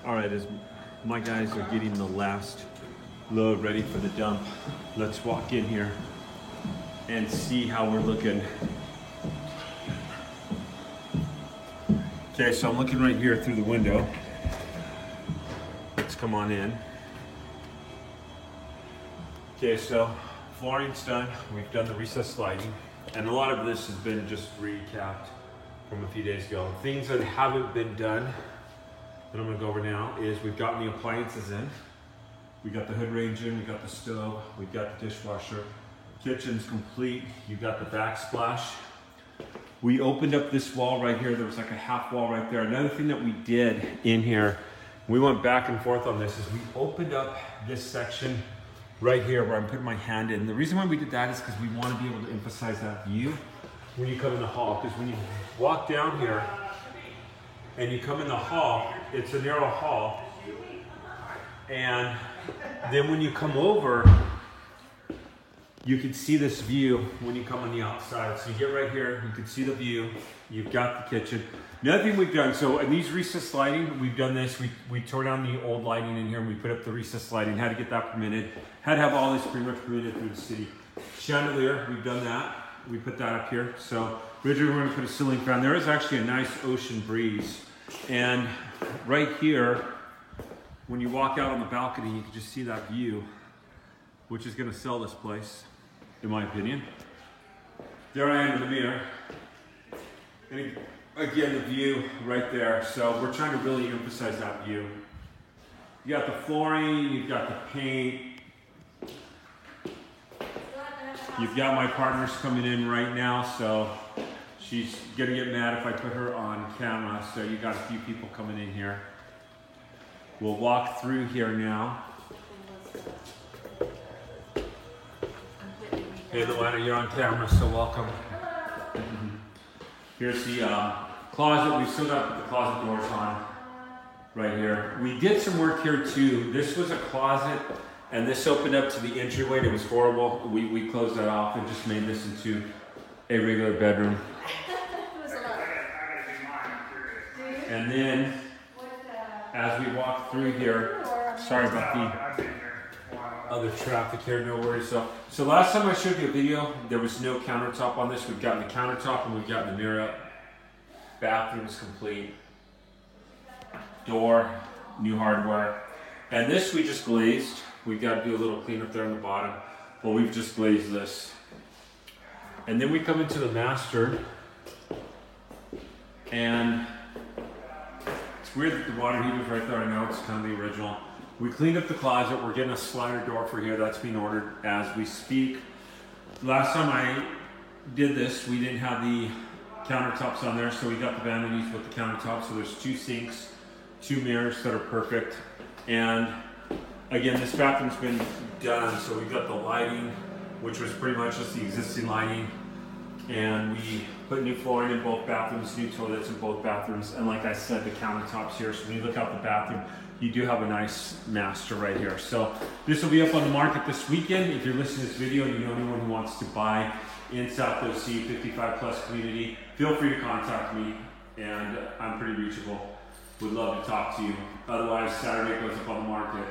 All right, as my guys are getting the last load ready for the dump, let's walk in here and see how we're looking. Okay, so I'm looking right here through the window. Let's come on in. Okay, so flooring's done. We've done the recessed lighting, and a lot of this has been just recapped from a few days ago. Things that haven't been done that I'm gonna go over now is we've gotten the appliances in. We got the hood range in, we got the stove, we've got the dishwasher. Kitchen's complete, you got the backsplash. We opened up this wall right here. There was like a half wall right there. Another thing that we did in here, we went back and forth on this, is we opened up this section right here where I'm putting my hand in. The reason why we did that is because we want to be able to emphasize that view when you come in the hall. Because when you walk down here and you come in the hall, it's a narrow hall. And then when you come over, you can see this view when you come on the outside. So you get right here, you can see the view, you've got the kitchen. Another thing we've done, so in these recessed lighting, we've done this, we tore down the old lighting in here and we put up the recessed lighting, had to get that permitted, had to have all this pretty much permitted through the city. Chandelier, we've done that, we put that up here. So originally we're gonna put a ceiling fan. There is actually a nice ocean breeze. And right here, when you walk out on the balcony, you can just see that view, which is gonna sell this place, in my opinion. There I am in the mirror. And again, the view right there. So we're trying to really emphasize that view. You got the flooring, you've got the paint. You've got my partners coming in right now, so she's gonna get mad if I put her on camera. So you got a few people coming in here. We'll walk through here now. Hey, Luana, you're on camera, so welcome. Here's the closet. We've still got the closet doors on right here. We did some work here too. This was a closet, and this opened up to the entryway, and it was horrible. We closed that off and just made this into a regular bedroom. And then, as we walk through here, sorry about the other traffic here, no worries. So last time I showed you a video, there was no countertop on this. We've gotten the countertop and we've gotten the mirror up. Bathroom's complete. Door, new hardware. And this we just glazed. We've got to do a little cleanup there on the bottom, but we've just glazed this. And then we come into the master, and it's weird that the water heater's right there. I know it's kind of the original. We cleaned up the closet. We're getting a slider door for here. That's being ordered as we speak. Last time I did this, we didn't have the countertops on there, so we got the vanities with the countertops. So there's 2 sinks, 2 mirrors that are perfect. And again, this bathroom's been done. So we got the lighting, which was pretty much just the existing lighting. And we put new flooring in both bathrooms, new toilets in both bathrooms. And like I said, the countertops here. So when you look out the bathroom, you do have a nice master right here. So this will be up on the market this weekend. If you're listening to this video and you know anyone who wants to buy in South OC 55 plus community, feel free to contact me, and I'm pretty reachable. Would love to talk to you. Otherwise, Saturday goes up on the market.